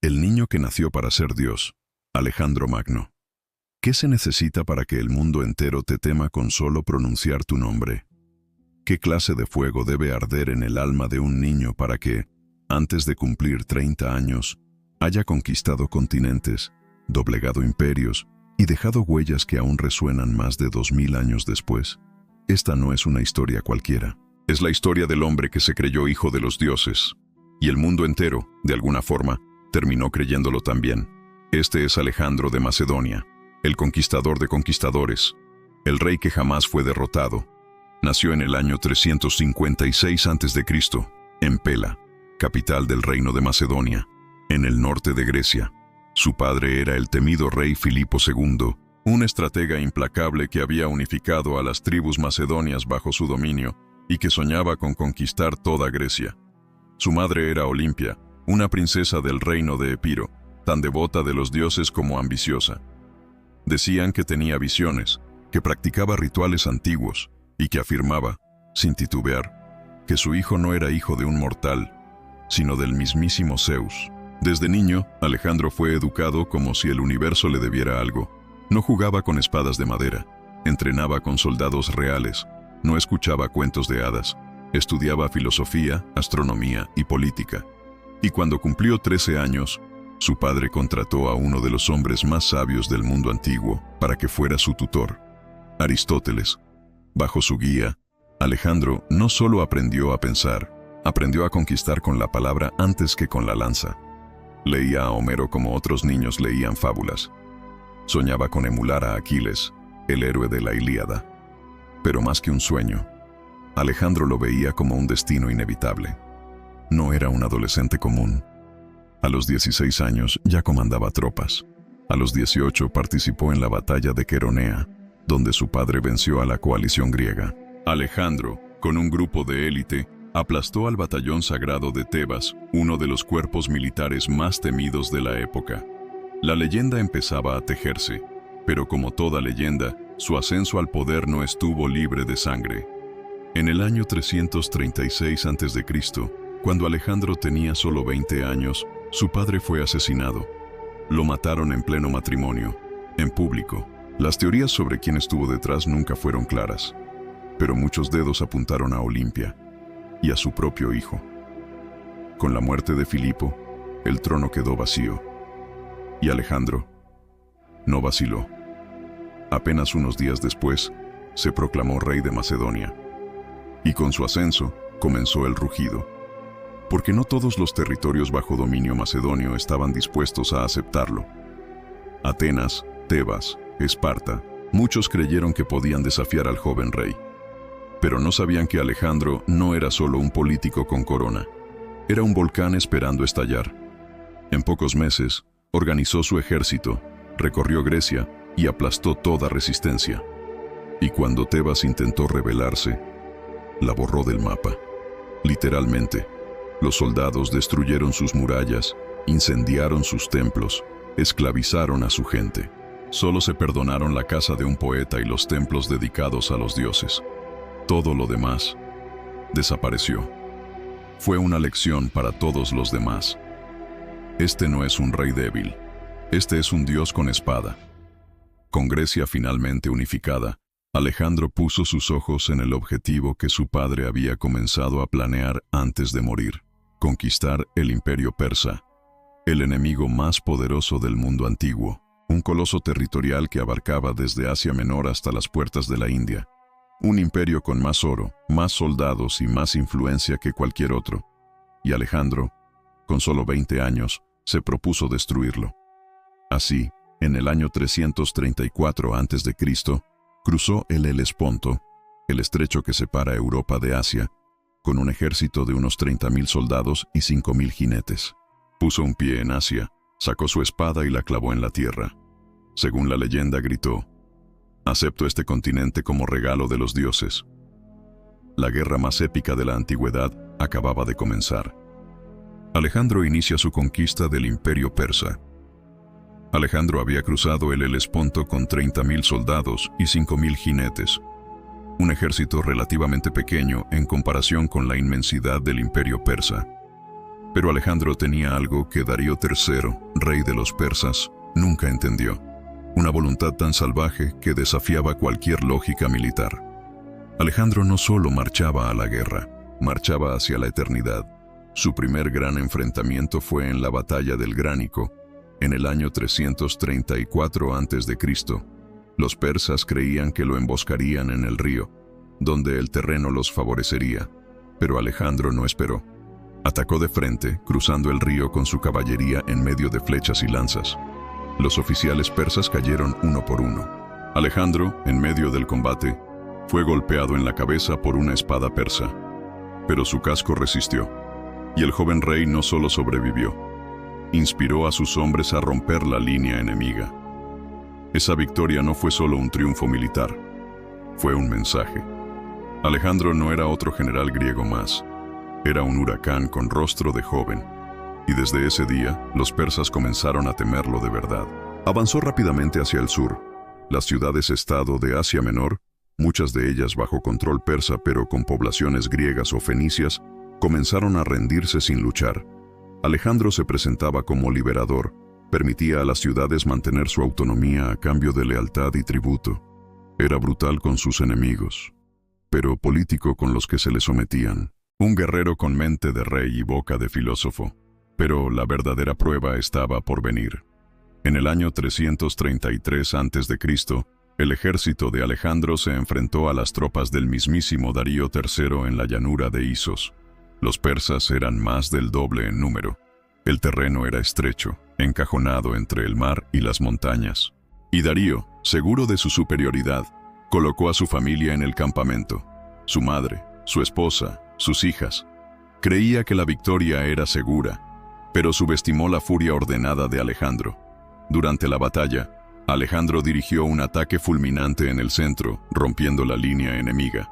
El niño que nació para ser Dios, Alejandro Magno. ¿Qué se necesita para que el mundo entero te tema con solo pronunciar tu nombre? ¿Qué clase de fuego debe arder en el alma de un niño para que, antes de cumplir 30 años, haya conquistado continentes, doblegado imperios y dejado huellas que aún resuenan más de 2000 años después? Esta no es una historia cualquiera. Es la historia del hombre que se creyó hijo de los dioses. Y el mundo entero, de alguna forma, terminó creyéndolo también. Este es Alejandro de Macedonia, el conquistador de conquistadores, el rey que jamás fue derrotado. Nació en el año 356 a.C., en Pela, capital del reino de Macedonia, en el norte de Grecia. Su padre era el temido rey Filipo II, un estratega implacable que había unificado a las tribus macedonias bajo su dominio y que soñaba con conquistar toda Grecia. Su madre era Olimpia, una princesa del reino de Epiro, tan devota de los dioses como ambiciosa. Decían que tenía visiones, que practicaba rituales antiguos y que afirmaba, sin titubear, que su hijo no era hijo de un mortal, sino del mismísimo Zeus. Desde niño, Alejandro fue educado como si el universo le debiera algo. No jugaba con espadas de madera, entrenaba con soldados reales, no escuchaba cuentos de hadas, estudiaba filosofía, astronomía y política. Y cuando cumplió 13 años, su padre contrató a uno de los hombres más sabios del mundo antiguo para que fuera su tutor, Aristóteles. Bajo su guía, Alejandro no solo aprendió a pensar, aprendió a conquistar con la palabra antes que con la lanza. Leía a Homero como otros niños leían fábulas. Soñaba con emular a Aquiles, el héroe de la Ilíada. Pero más que un sueño, Alejandro lo veía como un destino inevitable. No era un adolescente común. A los 16 años ya comandaba tropas. A los 18 participó en la batalla de Queronea, donde su padre venció a la coalición griega. Alejandro, con un grupo de élite, aplastó al batallón sagrado de Tebas, uno de los cuerpos militares más temidos de la época. La leyenda empezaba a tejerse, pero como toda leyenda, su ascenso al poder no estuvo libre de sangre. En el año 336 a.C., cuando Alejandro tenía solo 20 años, su padre fue asesinado. Lo mataron en pleno matrimonio, en público. Las teorías sobre quién estuvo detrás nunca fueron claras, pero muchos dedos apuntaron a Olimpia y a su propio hijo. Con la muerte de Filipo, el trono quedó vacío, y Alejandro no vaciló. Apenas unos días después, se proclamó rey de Macedonia, y con su ascenso comenzó el rugido, porque no todos los territorios bajo dominio macedonio estaban dispuestos a aceptarlo. Atenas, Tebas, Esparta, muchos creyeron que podían desafiar al joven rey. Pero no sabían que Alejandro no era solo un político con corona. Era un volcán esperando estallar. En pocos meses, organizó su ejército, recorrió Grecia y aplastó toda resistencia. Y cuando Tebas intentó rebelarse, la borró del mapa. Literalmente, los soldados destruyeron sus murallas, incendiaron sus templos, esclavizaron a su gente. Solo se perdonaron la casa de un poeta y los templos dedicados a los dioses. Todo lo demás desapareció. Fue una lección para todos los demás. Este no es un rey débil. Este es un dios con espada. Con Grecia finalmente unificada, Alejandro puso sus ojos en el objetivo que su padre había comenzado a planear antes de morir: conquistar el imperio persa, el enemigo más poderoso del mundo antiguo. Un coloso territorial que abarcaba desde Asia Menor hasta las puertas de la India. Un imperio con más oro, más soldados y más influencia que cualquier otro. Y Alejandro, con solo 20 años, se propuso destruirlo. Así, en el año 334 a.C., cruzó el Helesponto, el estrecho que separa Europa de Asia, con un ejército de unos 30.000 soldados y 5.000 jinetes. Puso un pie en Asia, sacó su espada y la clavó en la tierra. Según la leyenda, gritó: «Acepto este continente como regalo de los dioses». La guerra más épica de la antigüedad acababa de comenzar. Alejandro inicia su conquista del imperio persa. Alejandro había cruzado el Helesponto con 30.000 soldados y 5.000 jinetes, un ejército relativamente pequeño en comparación con la inmensidad del imperio persa. Pero Alejandro tenía algo que Darío III, rey de los persas, nunca entendió. Una voluntad tan salvaje que desafiaba cualquier lógica militar. Alejandro no solo marchaba a la guerra, marchaba hacia la eternidad. Su primer gran enfrentamiento fue en la batalla del Gránico, en el año 334 a.C. Los persas creían que lo emboscarían en el río, donde el terreno los favorecería, pero Alejandro no esperó. Atacó de frente, cruzando el río con su caballería en medio de flechas y lanzas. Los oficiales persas cayeron uno por uno. Alejandro, en medio del combate, fue golpeado en la cabeza por una espada persa, pero su casco resistió, y el joven rey no solo sobrevivió, inspiró a sus hombres a romper la línea enemiga. Esa victoria no fue solo un triunfo militar, fue un mensaje. Alejandro no era otro general griego más, era un huracán con rostro de joven, y desde ese día los persas comenzaron a temerlo de verdad. Avanzó rápidamente hacia el sur, las ciudades-estado de Asia Menor, muchas de ellas bajo control persa pero con poblaciones griegas o fenicias, comenzaron a rendirse sin luchar. Alejandro se presentaba como liberador, permitía a las ciudades mantener su autonomía a cambio de lealtad y tributo. Era brutal con sus enemigos, pero político con los que se le sometían. Un guerrero con mente de rey y boca de filósofo, pero la verdadera prueba estaba por venir. En el año 333 a.C., el ejército de Alejandro se enfrentó a las tropas del mismísimo Darío III en la llanura de Isos. Los persas eran más del doble en número. El terreno era estrecho, encajonado entre el mar y las montañas. Y Darío, seguro de su superioridad, colocó a su familia en el campamento. Su madre, su esposa, sus hijas. Creía que la victoria era segura, pero subestimó la furia ordenada de Alejandro. Durante la batalla, Alejandro dirigió un ataque fulminante en el centro, rompiendo la línea enemiga.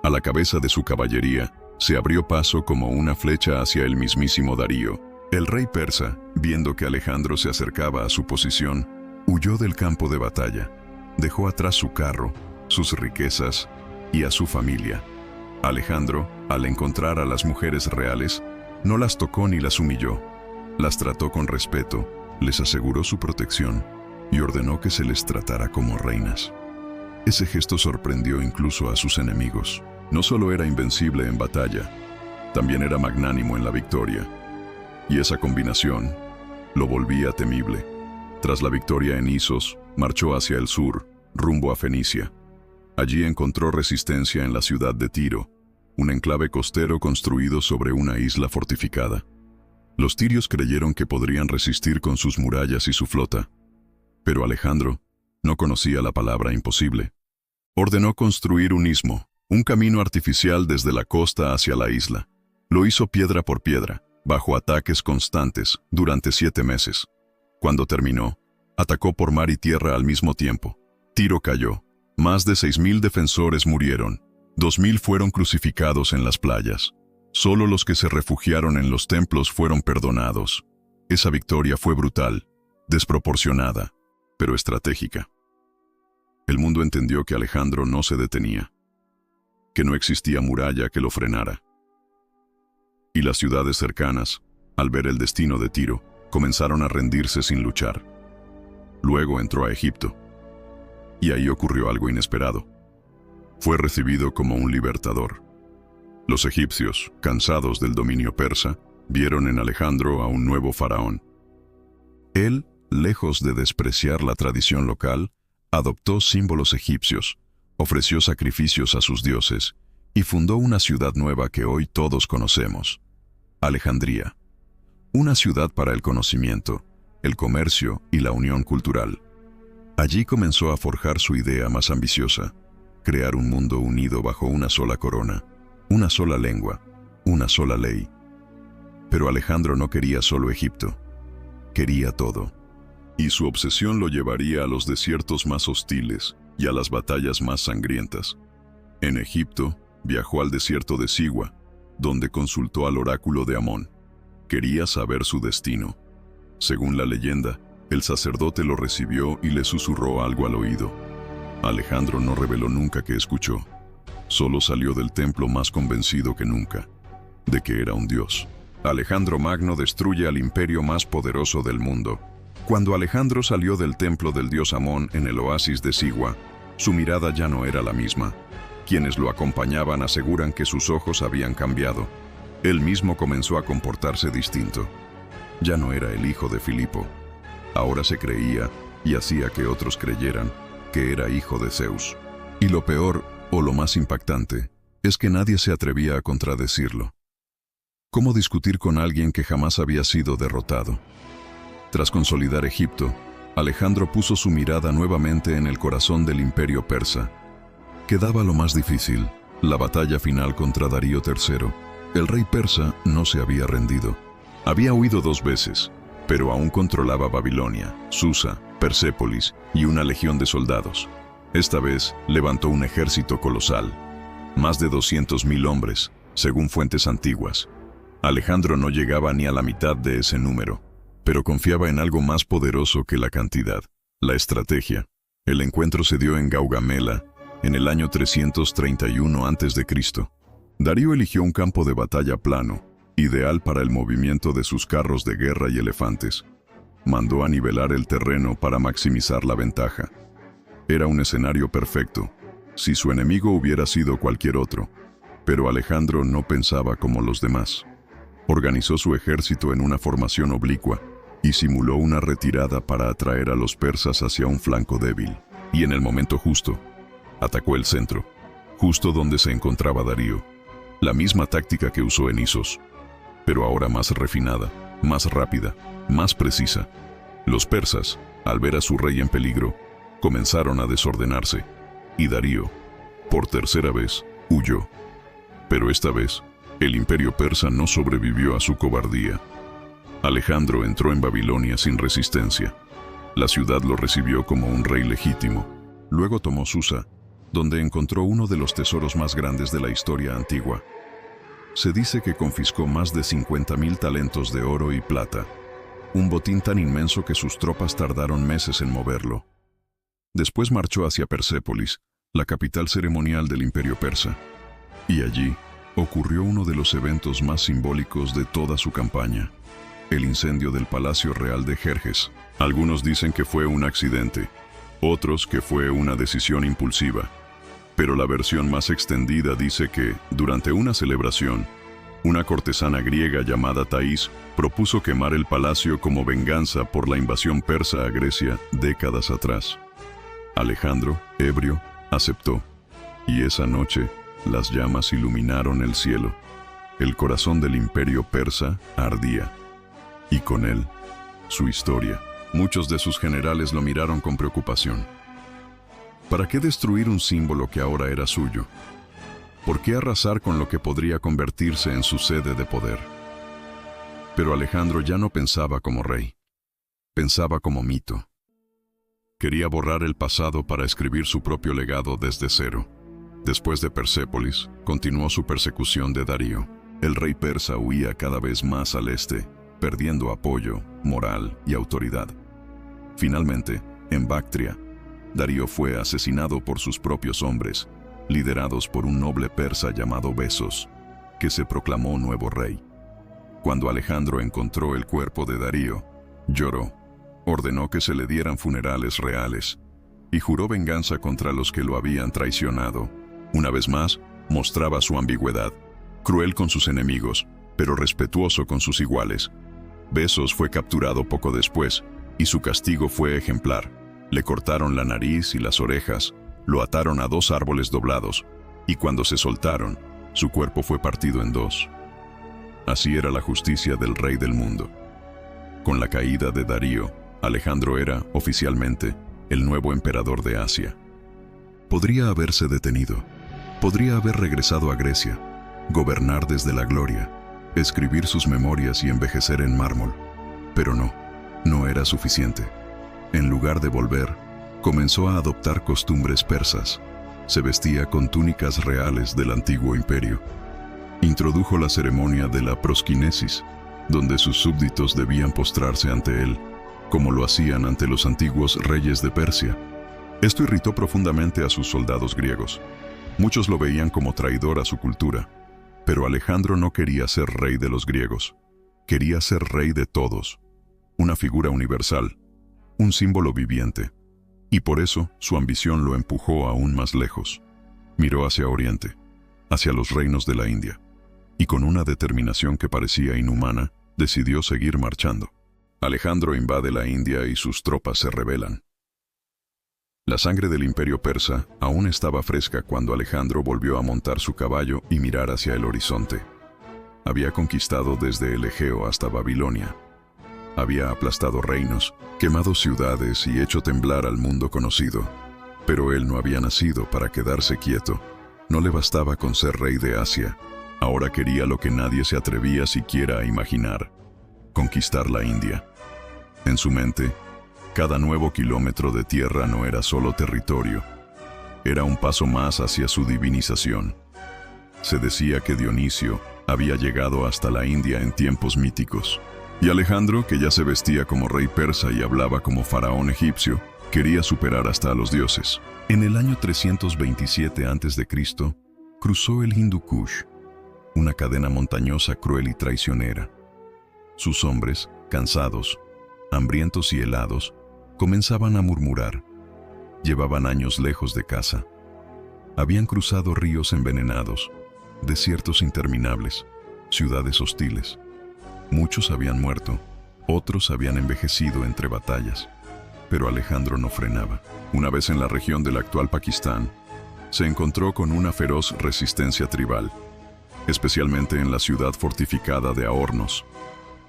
A la cabeza de su caballería, se abrió paso como una flecha hacia el mismísimo Darío. El rey persa, viendo que Alejandro se acercaba a su posición, huyó del campo de batalla. Dejó atrás su carro, sus riquezas y a su familia. Alejandro, al encontrar a las mujeres reales, no las tocó ni las humilló. Las trató con respeto, les aseguró su protección y ordenó que se les tratara como reinas. Ese gesto sorprendió incluso a sus enemigos. No solo era invencible en batalla, también era magnánimo en la victoria. Y esa combinación lo volvía temible. Tras la victoria en Isos, marchó hacia el sur, rumbo a Fenicia. Allí encontró resistencia en la ciudad de Tiro, un enclave costero construido sobre una isla fortificada. Los tirios creyeron que podrían resistir con sus murallas y su flota, pero Alejandro no conocía la palabra imposible. Ordenó construir un istmo, un camino artificial desde la costa hacia la isla. Lo hizo piedra por piedra, bajo ataques constantes, durante 7 meses. Cuando terminó, atacó por mar y tierra al mismo tiempo. Tiro cayó. Más de 6.000 defensores murieron. 2.000 fueron crucificados en las playas. Solo los que se refugiaron en los templos fueron perdonados. Esa victoria fue brutal, desproporcionada, pero estratégica. El mundo entendió que Alejandro no se detenía, que no existía muralla que lo frenara. Y las ciudades cercanas, al ver el destino de Tiro, comenzaron a rendirse sin luchar. Luego entró a Egipto, y ahí ocurrió algo inesperado. Fue recibido como un libertador. Los egipcios, cansados del dominio persa, vieron en Alejandro a un nuevo faraón. Él, lejos de despreciar la tradición local, adoptó símbolos egipcios, ofreció sacrificios a sus dioses y fundó una ciudad nueva que hoy todos conocemos, Alejandría. Una ciudad para el conocimiento, el comercio y la unión cultural. Allí comenzó a forjar su idea más ambiciosa, crear un mundo unido bajo una sola corona, una sola lengua, una sola ley. Pero Alejandro no quería solo Egipto, quería todo. Y su obsesión lo llevaría a los desiertos más hostiles y a las batallas más sangrientas. En Egipto, viajó al desierto de Sigua, donde consultó al oráculo de Amón. Quería saber su destino. Según la leyenda, el sacerdote lo recibió y le susurró algo al oído. Alejandro no reveló nunca qué escuchó. Solo salió del templo más convencido que nunca, de que era un dios. Alejandro Magno destruye al imperio más poderoso del mundo. Cuando Alejandro salió del templo del dios Amón en el oasis de Sigua, su mirada ya no era la misma. Quienes lo acompañaban aseguran que sus ojos habían cambiado. Él mismo comenzó a comportarse distinto. Ya no era el hijo de Filipo. Ahora se creía, y hacía que otros creyeran, que era hijo de Zeus. Y lo peor, o lo más impactante, es que nadie se atrevía a contradecirlo. ¿Cómo discutir con alguien que jamás había sido derrotado? Tras consolidar Egipto, Alejandro puso su mirada nuevamente en el corazón del imperio persa. Quedaba lo más difícil, la batalla final contra Darío III. El rey persa no se había rendido. Había huido 2 veces, pero aún controlaba Babilonia, Susa, Persépolis y una legión de soldados. Esta vez levantó un ejército colosal, más de 200.000 hombres, según fuentes antiguas. Alejandro no llegaba ni a la mitad de ese número, pero confiaba en algo más poderoso que la cantidad, la estrategia. El encuentro se dio en Gaugamela, en el año 331 a.C. Darío eligió un campo de batalla plano, ideal para el movimiento de sus carros de guerra y elefantes. Mandó a nivelar el terreno para maximizar la ventaja. Era un escenario perfecto, si su enemigo hubiera sido cualquier otro, pero Alejandro no pensaba como los demás. Organizó su ejército en una formación oblicua y simuló una retirada para atraer a los persas hacia un flanco débil. Y en el momento justo, atacó el centro, justo donde se encontraba Darío. La misma táctica que usó en Isos, pero ahora más refinada, más rápida, más precisa. Los persas, al ver a su rey en peligro, comenzaron a desordenarse, y Darío, por tercera vez, huyó. Pero esta vez, el imperio persa no sobrevivió a su cobardía. Alejandro entró en Babilonia sin resistencia. La ciudad lo recibió como un rey legítimo. Luego tomó Susa, donde encontró uno de los tesoros más grandes de la historia antigua. Se dice que confiscó más de 50.000 talentos de oro y plata, un botín tan inmenso que sus tropas tardaron meses en moverlo. Después marchó hacia Persépolis, la capital ceremonial del imperio persa, y allí ocurrió uno de los eventos más simbólicos de toda su campaña, el incendio del Palacio Real de Jerjes. Algunos dicen que fue un accidente, otros que fue una decisión impulsiva, pero la versión más extendida dice que, durante una celebración, una cortesana griega llamada Thais propuso quemar el palacio como venganza por la invasión persa a Grecia décadas atrás. Alejandro, ebrio, aceptó, y esa noche las llamas iluminaron el cielo. El corazón del imperio persa ardía, y con él, su historia. Muchos de sus generales lo miraron con preocupación. ¿Para qué destruir un símbolo que ahora era suyo? ¿Por qué arrasar con lo que podría convertirse en su sede de poder? Pero Alejandro ya no pensaba como rey. Pensaba como mito. Quería borrar el pasado para escribir su propio legado desde cero. Después de Persépolis, continuó su persecución de Darío. El rey persa huía cada vez más al este, perdiendo apoyo, moral y autoridad. Finalmente, en Bactria, Darío fue asesinado por sus propios hombres, liderados por un noble persa llamado Besos, que se proclamó nuevo rey. Cuando Alejandro encontró el cuerpo de Darío, lloró, ordenó que se le dieran funerales reales y juró venganza contra los que lo habían traicionado. Una vez más, mostraba su ambigüedad, cruel con sus enemigos, pero respetuoso con sus iguales. Besos fue capturado poco después, y su castigo fue ejemplar. Le cortaron la nariz y las orejas, lo ataron a 2 árboles doblados, y cuando se soltaron, su cuerpo fue partido en 2. Así era la justicia del rey del mundo. Con la caída de Darío, Alejandro era, oficialmente, el nuevo emperador de Asia. Podría haberse detenido, podría haber regresado a Grecia, gobernar desde la gloria, escribir sus memorias y envejecer en mármol. Pero no era suficiente. En lugar de volver, comenzó a adoptar costumbres persas. Se vestía con túnicas reales del antiguo imperio. Introdujo la ceremonia de la prosquinesis, donde sus súbditos debían postrarse ante él, como lo hacían ante los antiguos reyes de Persia. Esto irritó profundamente a sus soldados griegos. Muchos lo veían como traidor a su cultura, pero Alejandro no quería ser rey de los griegos. Quería ser rey de todos, una figura universal, un símbolo viviente. Y por eso su ambición lo empujó aún más lejos. Miró hacia Oriente, hacia los reinos de la India, y con una determinación que parecía inhumana, decidió seguir marchando. Alejandro invade la India y sus tropas se rebelan. La sangre del imperio persa aún estaba fresca cuando Alejandro volvió a montar su caballo y mirar hacia el horizonte. Había conquistado desde el Egeo hasta Babilonia. Había aplastado reinos, quemado ciudades y hecho temblar al mundo conocido. Pero él no había nacido para quedarse quieto. No le bastaba con ser rey de Asia. Ahora quería lo que nadie se atrevía siquiera a imaginar: conquistar la India. En su mente, cada nuevo kilómetro de tierra no era solo territorio. Era un paso más hacia su divinización. Se decía que Dionisio había llegado hasta la India en tiempos míticos. Y Alejandro, que ya se vestía como rey persa y hablaba como faraón egipcio, quería superar hasta a los dioses. En el año 327 a.C., cruzó el Hindu Kush, una cadena montañosa cruel y traicionera. Sus hombres, cansados, hambrientos y helados, comenzaban a murmurar. Llevaban años lejos de casa. Habían cruzado ríos envenenados, desiertos interminables, ciudades hostiles. Muchos habían muerto, otros habían envejecido entre batallas. Pero Alejandro no frenaba. Una vez en la región del actual Pakistán, se encontró con una feroz resistencia tribal, especialmente en la ciudad fortificada de Ahornos,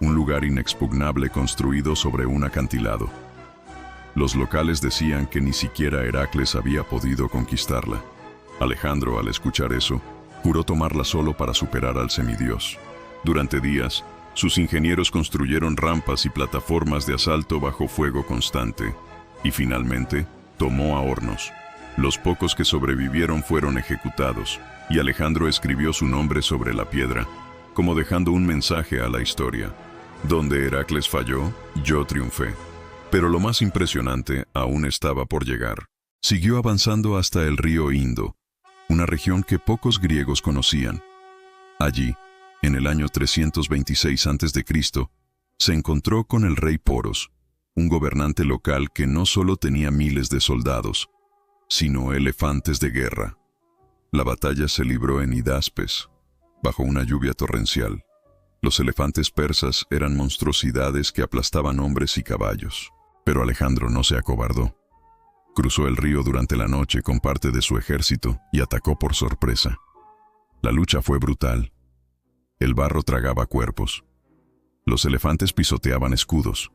un lugar inexpugnable construido sobre un acantilado. Los locales decían que ni siquiera Heracles había podido conquistarla. Alejandro, al escuchar eso, juró tomarla solo para superar al semidios. Durante días, sus ingenieros construyeron rampas y plataformas de asalto bajo fuego constante, y finalmente tomó Ahornos. Los pocos que sobrevivieron fueron ejecutados, y Alejandro escribió su nombre sobre la piedra, como dejando un mensaje a la historia: donde Heracles falló, yo triunfé. Pero lo más impresionante aún estaba por llegar. Siguió avanzando hasta el río Indo, una región que pocos griegos conocían. Allí, en el año 326 a.C., se encontró con el rey Poros, un gobernante local que no solo tenía miles de soldados, sino elefantes de guerra. La batalla se libró en Hidaspes, bajo una lluvia torrencial. Los elefantes persas eran monstruosidades que aplastaban hombres y caballos. Pero Alejandro no se acobardó. Cruzó el río durante la noche con parte de su ejército y atacó por sorpresa. La lucha fue brutal. El barro tragaba cuerpos. Los elefantes pisoteaban escudos.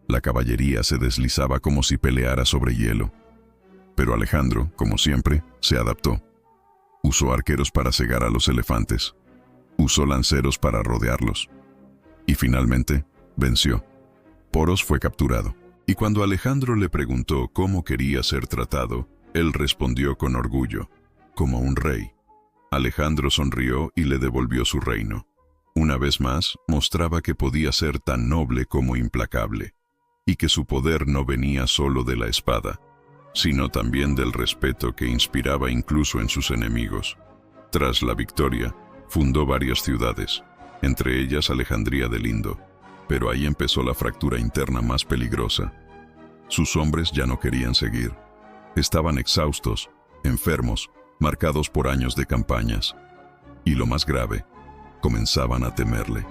La caballería se deslizaba como si peleara sobre hielo. Pero Alejandro, como siempre, se adaptó. Usó arqueros para cegar a los elefantes. Usó lanceros para rodearlos. Y finalmente, venció. Poros fue capturado. Y cuando Alejandro le preguntó cómo quería ser tratado, él respondió con orgullo: como un rey. Alejandro sonrió y le devolvió su reino. Una vez más, mostraba que podía ser tan noble como implacable, y que su poder no venía solo de la espada, sino también del respeto que inspiraba incluso en sus enemigos. Tras la victoria, fundó varias ciudades, entre ellas Alejandría del Indo, pero ahí empezó la fractura interna más peligrosa. Sus hombres ya no querían seguir. Estaban exhaustos, enfermos, marcados por años de campañas. Y lo más grave, comenzaban a temerle.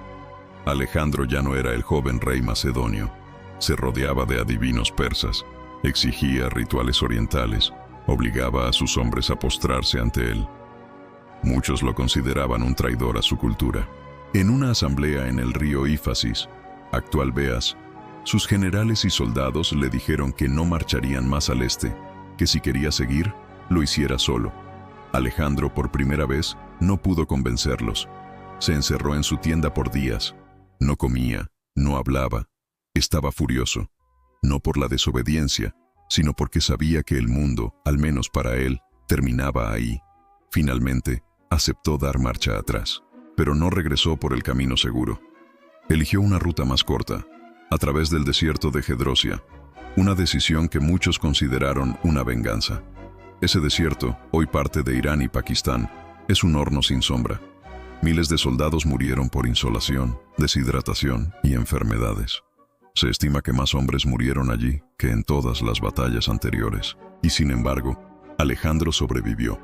Alejandro ya no era el joven rey macedonio. Se rodeaba de adivinos persas, exigía rituales orientales, obligaba a sus hombres a postrarse ante él. Muchos lo consideraban un traidor a su cultura. En una asamblea en el río Éfasis, actual Beas, sus generales y soldados le dijeron que no marcharían más al este, que si quería seguir, lo hiciera solo. Alejandro, por primera vez, no pudo convencerlos. Se encerró en su tienda por días. No comía, no hablaba. Estaba furioso, no por la desobediencia, sino porque sabía que el mundo, al menos para él, terminaba ahí. Finalmente, aceptó dar marcha atrás, pero no regresó por el camino seguro. Eligió una ruta más corta, a través del desierto de Gedrosia, una decisión que muchos consideraron una venganza. Ese desierto, hoy parte de Irán y Pakistán, es un horno sin sombra. Miles de soldados murieron por insolación, deshidratación y enfermedades. Se estima que más hombres murieron allí que en todas las batallas anteriores, y sin embargo, Alejandro sobrevivió.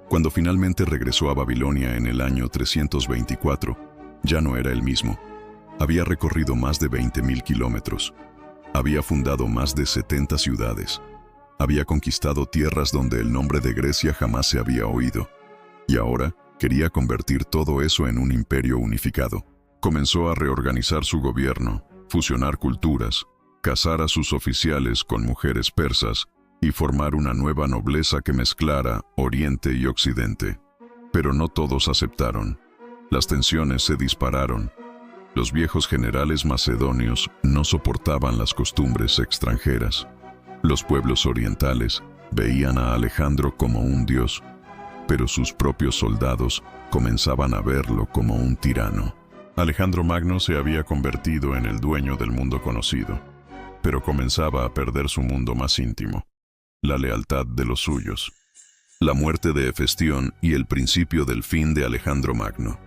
Cuando finalmente regresó a Babilonia en el año 324, ya no era el mismo. Había recorrido más de 20.000 kilómetros. Había fundado más de 70 ciudades. Había conquistado tierras donde el nombre de Grecia jamás se había oído. Y ahora quería convertir todo eso en un imperio unificado. Comenzó a reorganizar su gobierno, fusionar culturas, casar a sus oficiales con mujeres persas y formar una nueva nobleza que mezclara Oriente y Occidente. Pero no todos aceptaron. Las tensiones se dispararon. Los viejos generales macedonios no soportaban las costumbres extranjeras. Los pueblos orientales veían a Alejandro como un dios, pero sus propios soldados comenzaban a verlo como un tirano. Alejandro Magno se había convertido en el dueño del mundo conocido, pero comenzaba a perder su mundo más íntimo, la lealtad de los suyos. La muerte de Hefestión y el principio del fin de Alejandro Magno.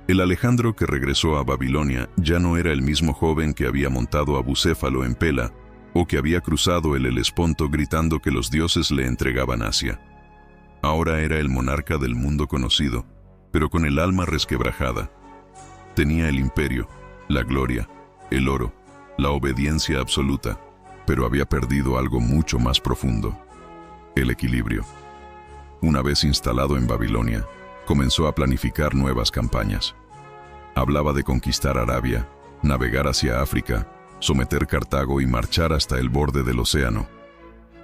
El Alejandro que regresó a Babilonia ya no era el mismo joven que había montado a Bucéfalo en Pela o que había cruzado el Helesponto gritando que los dioses le entregaban Asia. Ahora era el monarca del mundo conocido, pero con el alma resquebrajada. Tenía el imperio, la gloria, el oro, la obediencia absoluta, pero había perdido algo mucho más profundo: el equilibrio. Una vez instalado en Babilonia, comenzó a planificar nuevas campañas. Hablaba de conquistar Arabia, navegar hacia África, someter Cartago y marchar hasta el borde del océano.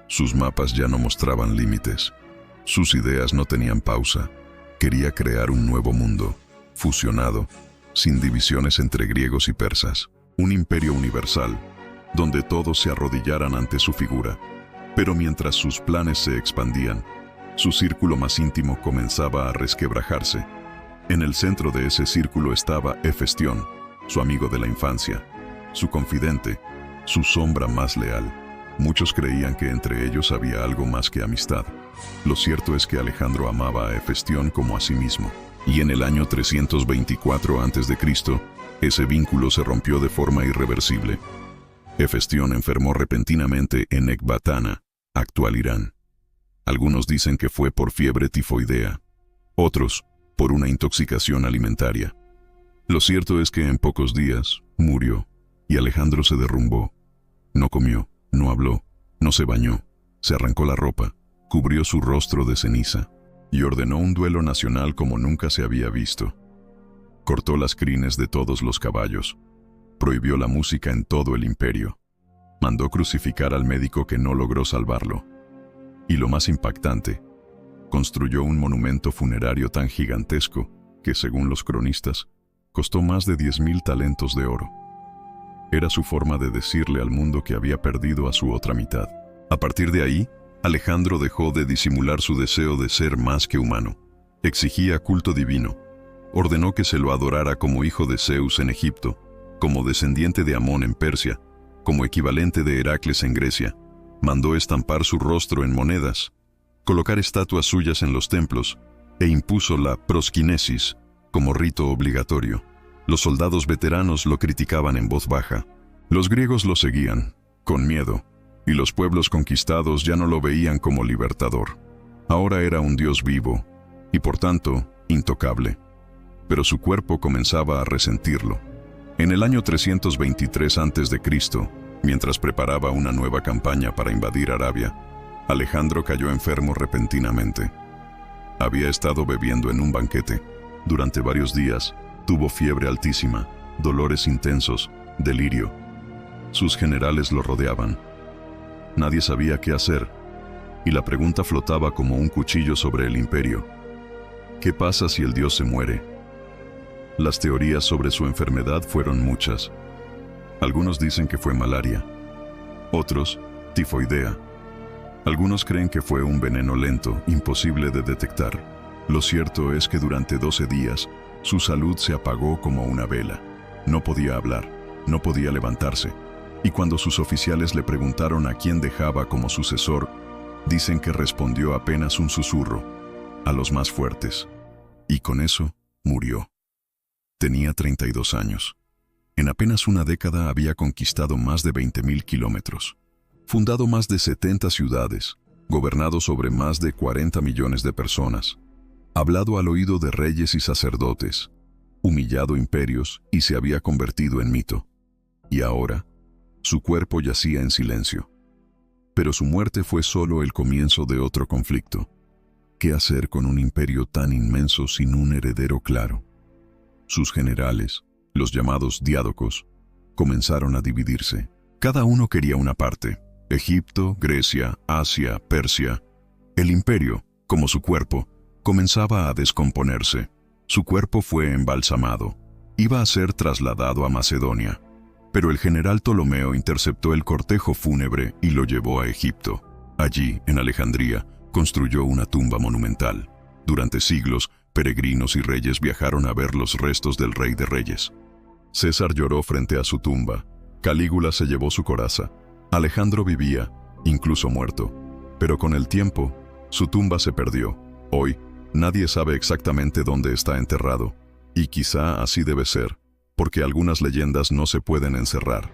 Sus mapas ya no mostraban límites. Sus ideas no tenían pausa. Quería crear un nuevo mundo, fusionado, sin divisiones entre griegos y persas. Un imperio universal, donde todos se arrodillaran ante su figura. Pero mientras sus planes se expandían, su círculo más íntimo comenzaba a resquebrajarse. En el centro de ese círculo estaba Hefestión, su amigo de la infancia, su confidente, su sombra más leal. Muchos creían que entre ellos había algo más que amistad. Lo cierto es que Alejandro amaba a Hefestión como a sí mismo. Y en el año 324 a.C., ese vínculo se rompió de forma irreversible. Hefestión enfermó repentinamente en Ecbatana, actual Irán. Algunos dicen que fue por fiebre tifoidea, otros por una intoxicación alimentaria. Lo cierto es que en pocos días murió y Alejandro se derrumbó. No comió, no habló, no se bañó, se arrancó la ropa, cubrió su rostro de ceniza y ordenó un duelo nacional como nunca se había visto. Cortó las crines de todos los caballos, prohibió la música en todo el imperio, mandó crucificar al médico que no logró salvarlo. Y lo más impactante, construyó un monumento funerario tan gigantesco que, según los cronistas, costó más de 10.000 talentos de oro. Era su forma de decirle al mundo que había perdido a su otra mitad. A partir de ahí, Alejandro dejó de disimular su deseo de ser más que humano. Exigía culto divino. Ordenó que se lo adorara como hijo de Zeus en Egipto, como descendiente de Amón en Persia, como equivalente de Heracles en Grecia. Mandó estampar su rostro en monedas, colocar estatuas suyas en los templos, e impuso la prosquinesis como rito obligatorio. Los soldados veteranos lo criticaban en voz baja. Los griegos lo seguían, con miedo, y los pueblos conquistados ya no lo veían como libertador. Ahora era un dios vivo, y por tanto, intocable. Pero su cuerpo comenzaba a resentirlo. En el año 323 a.C., mientras preparaba una nueva campaña para invadir Arabia, Alejandro cayó enfermo repentinamente. Había estado bebiendo en un banquete. Durante varios días, tuvo fiebre altísima, dolores intensos, delirio. Sus generales lo rodeaban. Nadie sabía qué hacer, y la pregunta flotaba como un cuchillo sobre el imperio. ¿Qué pasa si el dios se muere? Las teorías sobre su enfermedad fueron muchas. Algunos dicen que fue malaria, otros, tifoidea. Algunos creen que fue un veneno lento, imposible de detectar. Lo cierto es que durante 12 días, su salud se apagó como una vela. No podía hablar, no podía levantarse. Y cuando sus oficiales le preguntaron a quién dejaba como sucesor, dicen que respondió apenas un susurro, a los más fuertes. Y con eso, murió. Tenía 32 años. En apenas una década había conquistado más de 20.000 kilómetros, fundado más de 70 ciudades, gobernado sobre más de 40 millones de personas, hablado al oído de reyes y sacerdotes, humillado imperios y se había convertido en mito. Y ahora, su cuerpo yacía en silencio. Pero su muerte fue solo el comienzo de otro conflicto. ¿Qué hacer con un imperio tan inmenso sin un heredero claro? Sus generales, los llamados diádocos, comenzaron a dividirse. Cada uno quería una parte: Egipto, Grecia, Asia, Persia. El imperio, como su cuerpo, comenzaba a descomponerse. Su cuerpo fue embalsamado. Iba a ser trasladado a Macedonia. Pero el general Ptolomeo interceptó el cortejo fúnebre y lo llevó a Egipto. Allí, en Alejandría, construyó una tumba monumental. Durante siglos, peregrinos y reyes viajaron a ver los restos del Rey de Reyes. César lloró frente a su tumba. Calígula se llevó su coraza. Alejandro vivía, incluso muerto. Pero con el tiempo, su tumba se perdió. Hoy, nadie sabe exactamente dónde está enterrado. Y quizá así debe ser, porque algunas leyendas no se pueden encerrar.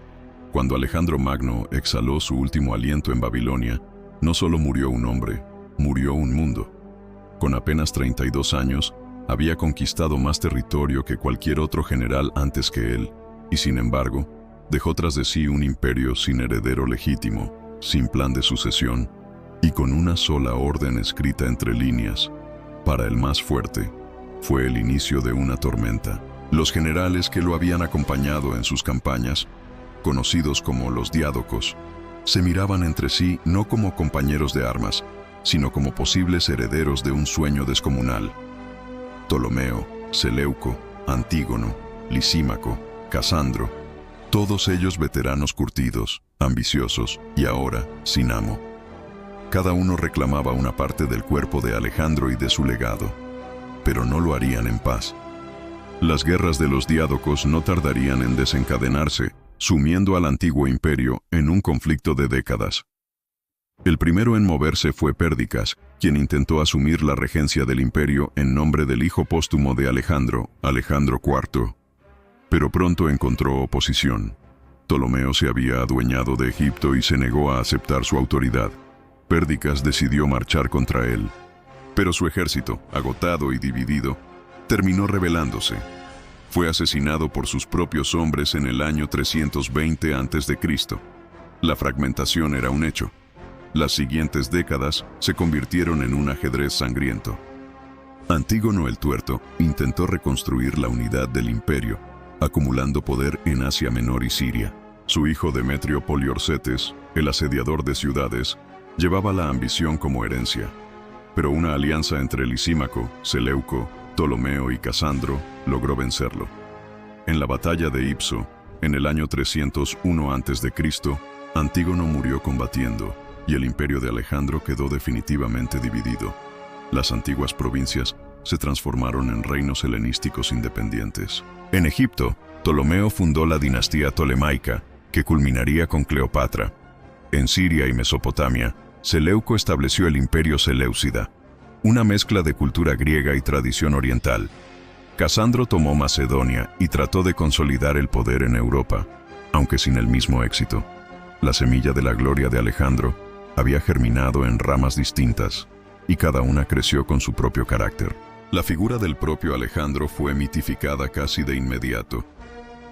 Cuando Alejandro Magno exhaló su último aliento en Babilonia, no solo murió un hombre, murió un mundo. Con apenas 32 años, había conquistado más territorio que cualquier otro general antes que él, y sin embargo, dejó tras de sí un imperio sin heredero legítimo, sin plan de sucesión, y con una sola orden escrita entre líneas. Para el más fuerte, fue el inicio de una tormenta. Los generales que lo habían acompañado en sus campañas, conocidos como los diádocos, se miraban entre sí no como compañeros de armas, sino como posibles herederos de un sueño descomunal. Ptolomeo, Seleuco, Antígono, Lisímaco, Casandro, todos ellos veteranos curtidos, ambiciosos y ahora sin amo. Cada uno reclamaba una parte del cuerpo de Alejandro y de su legado, pero no lo harían en paz. Las guerras de los diádocos no tardarían en desencadenarse, sumiendo al antiguo imperio en un conflicto de décadas. El primero en moverse fue Pérdicas, quien intentó asumir la regencia del imperio en nombre del hijo póstumo de Alejandro, Alejandro IV. Pero pronto encontró oposición. Ptolomeo se había adueñado de Egipto y se negó a aceptar su autoridad. Pérdicas decidió marchar contra él. Pero su ejército, agotado y dividido, terminó rebelándose. Fue asesinado por sus propios hombres en el año 320 a.C. La fragmentación era un hecho. Las siguientes décadas se convirtieron en un ajedrez sangriento. Antígono el Tuerto intentó reconstruir la unidad del imperio, acumulando poder en Asia Menor y Siria. Su hijo Demetrio Poliorcetes, el asediador de ciudades, llevaba la ambición como herencia. Pero una alianza entre Lisímaco, Seleuco, Ptolomeo y Casandro logró vencerlo. En la batalla de Ipso, en el año 301 a.C., Antígono murió combatiendo, y el imperio de Alejandro quedó definitivamente dividido. Las antiguas provincias se transformaron en reinos helenísticos independientes. En Egipto, Ptolomeo fundó la dinastía tolemaica, que culminaría con Cleopatra. En Siria y Mesopotamia, Seleuco estableció el imperio seleucida, una mezcla de cultura griega y tradición oriental. Casandro tomó Macedonia y trató de consolidar el poder en Europa, aunque sin el mismo éxito. La semilla de la gloria de Alejandro había germinado en ramas distintas, y cada una creció con su propio carácter. La figura del propio Alejandro fue mitificada casi de inmediato.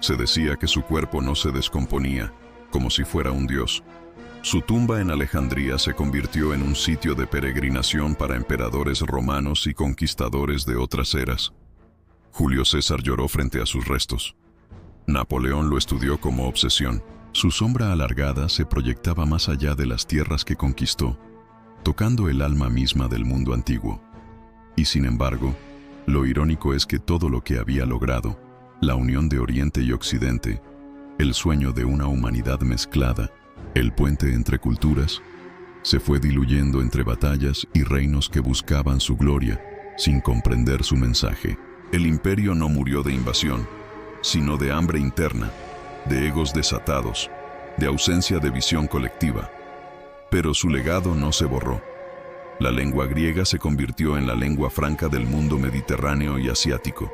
Se decía que su cuerpo no se descomponía, como si fuera un dios. Su tumba en Alejandría se convirtió en un sitio de peregrinación para emperadores romanos y conquistadores de otras eras. Julio César lloró frente a sus restos. Napoleón lo estudió como obsesión. Su sombra alargada se proyectaba más allá de las tierras que conquistó, tocando el alma misma del mundo antiguo. Y sin embargo, lo irónico es que todo lo que había logrado, la unión de Oriente y Occidente, el sueño de una humanidad mezclada, el puente entre culturas, se fue diluyendo entre batallas y reinos que buscaban su gloria, sin comprender su mensaje. El imperio no murió de invasión, sino de hambre interna, de egos desatados, de ausencia de visión colectiva. Pero su legado no se borró. La lengua griega se convirtió en la lengua franca del mundo mediterráneo y asiático.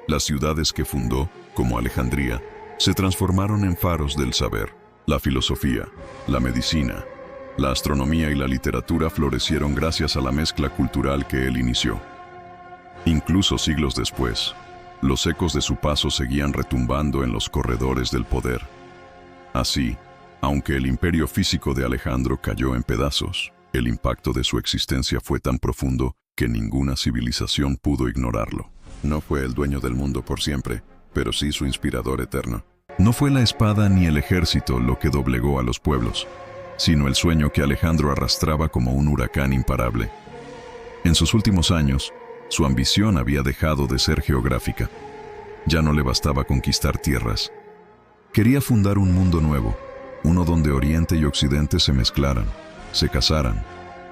Las ciudades que fundó, como Alejandría, se transformaron en faros del saber. La filosofía, la medicina, la astronomía y la literatura florecieron gracias a la mezcla cultural que él inició. Incluso siglos después, los ecos de su paso seguían retumbando en los corredores del poder. Así, aunque el imperio físico de Alejandro cayó en pedazos, el impacto de su existencia fue tan profundo que ninguna civilización pudo ignorarlo. No fue el dueño del mundo por siempre, pero sí su inspirador eterno. No fue la espada ni el ejército lo que doblegó a los pueblos, sino el sueño que Alejandro arrastraba como un huracán imparable. En sus últimos años, su ambición había dejado de ser geográfica. Ya no le bastaba conquistar tierras. Quería fundar un mundo nuevo, uno donde Oriente y Occidente se mezclaran, se casaran,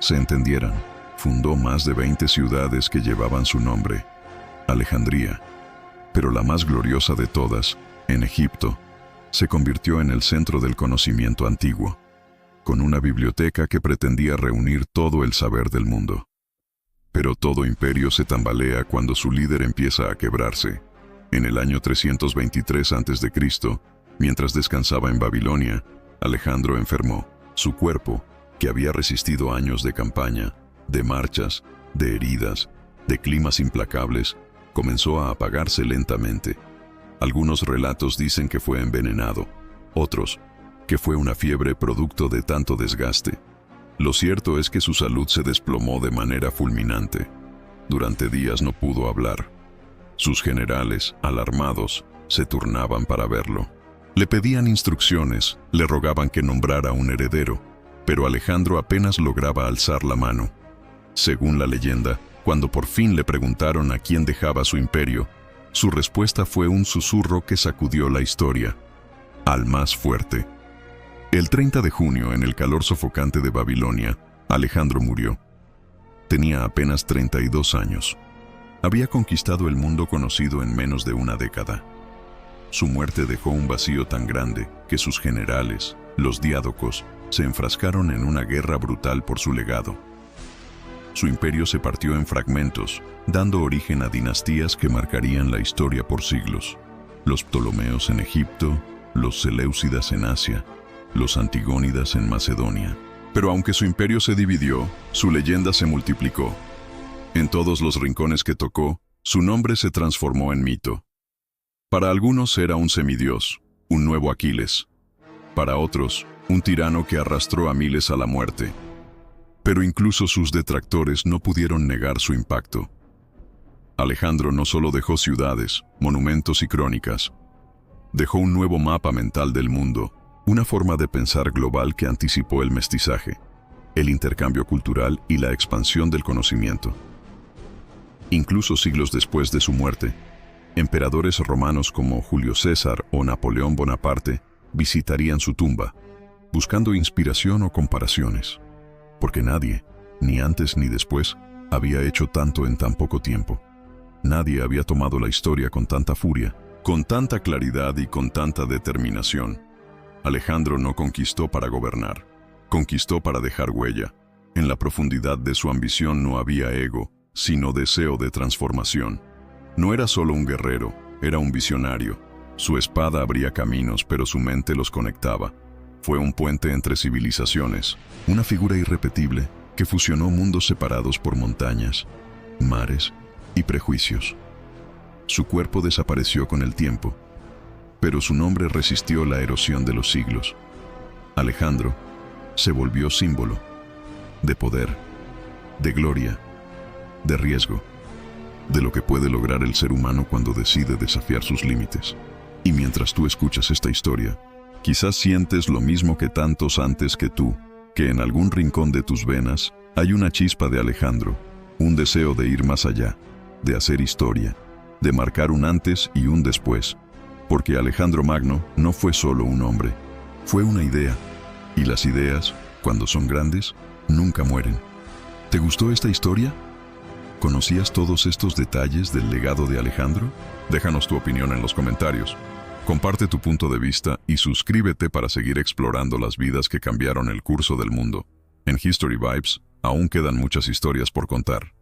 se entendieran. Fundó más de 20 ciudades que llevaban su nombre, Alejandría, pero la más gloriosa de todas, en Egipto, se convirtió en el centro del conocimiento antiguo, con una biblioteca que pretendía reunir todo el saber del mundo. Pero todo imperio se tambalea cuando su líder empieza a quebrarse. En el año 323 a.C., mientras descansaba en Babilonia, Alejandro enfermó. Su cuerpo, que había resistido años de campaña, de marchas, de heridas, de climas implacables, comenzó a apagarse lentamente. Algunos relatos dicen que fue envenenado, otros, que fue una fiebre producto de tanto desgaste. Lo cierto es que su salud se desplomó de manera fulminante. Durante días no pudo hablar. Sus generales, alarmados, se turnaban para verlo. Le pedían instrucciones, le rogaban que nombrara un heredero, pero Alejandro apenas lograba alzar la mano. Según la leyenda, cuando por fin le preguntaron a quién dejaba su imperio, su respuesta fue un susurro que sacudió la historia: al más fuerte. El 30 de junio, en el calor sofocante de Babilonia, Alejandro murió. Tenía apenas 32 años. Había conquistado el mundo conocido en menos de una década. Su muerte dejó un vacío tan grande que sus generales, los diádocos, se enfrascaron en una guerra brutal por su legado. Su imperio se partió en fragmentos, dando origen a dinastías que marcarían la historia por siglos. Los Ptolomeos en Egipto, los Seleucidas en Asia, los Antigónidas en Macedonia. Pero aunque su imperio se dividió, su leyenda se multiplicó. En todos los rincones que tocó, su nombre se transformó en mito. Para algunos era un semidios, un nuevo Aquiles. Para otros, un tirano que arrastró a miles a la muerte. Pero incluso sus detractores no pudieron negar su impacto. Alejandro no solo dejó ciudades, monumentos y crónicas. Dejó un nuevo mapa mental del mundo, una forma de pensar global que anticipó el mestizaje, el intercambio cultural y la expansión del conocimiento. Incluso siglos después de su muerte, emperadores romanos como Julio César o Napoleón Bonaparte visitarían su tumba, buscando inspiración o comparaciones, porque nadie, ni antes ni después, había hecho tanto en tan poco tiempo. Nadie había tomado la historia con tanta furia, con tanta claridad y con tanta determinación. Alejandro no conquistó para gobernar, conquistó para dejar huella. En la profundidad de su ambición no había ego, sino deseo de transformación. No era solo un guerrero, era un visionario. Su espada abría caminos, pero su mente los conectaba. Fue un puente entre civilizaciones, una figura irrepetible que fusionó mundos separados por montañas, mares y prejuicios. Su cuerpo desapareció con el tiempo, pero su nombre resistió la erosión de los siglos. Alejandro se volvió símbolo de poder, de gloria, de riesgo, de lo que puede lograr el ser humano cuando decide desafiar sus límites. Y mientras tú escuchas esta historia, quizás sientes lo mismo que tantos antes que tú, que en algún rincón de tus venas hay una chispa de Alejandro, un deseo de ir más allá, de hacer historia, de marcar un antes y un después. Porque Alejandro Magno no fue solo un hombre, fue una idea. Y las ideas, cuando son grandes, nunca mueren. ¿Te gustó esta historia? ¿Conocías todos estos detalles del legado de Alejandro? Déjanos tu opinión en los comentarios. Comparte tu punto de vista y suscríbete para seguir explorando las vidas que cambiaron el curso del mundo. En History Vibes, aún quedan muchas historias por contar.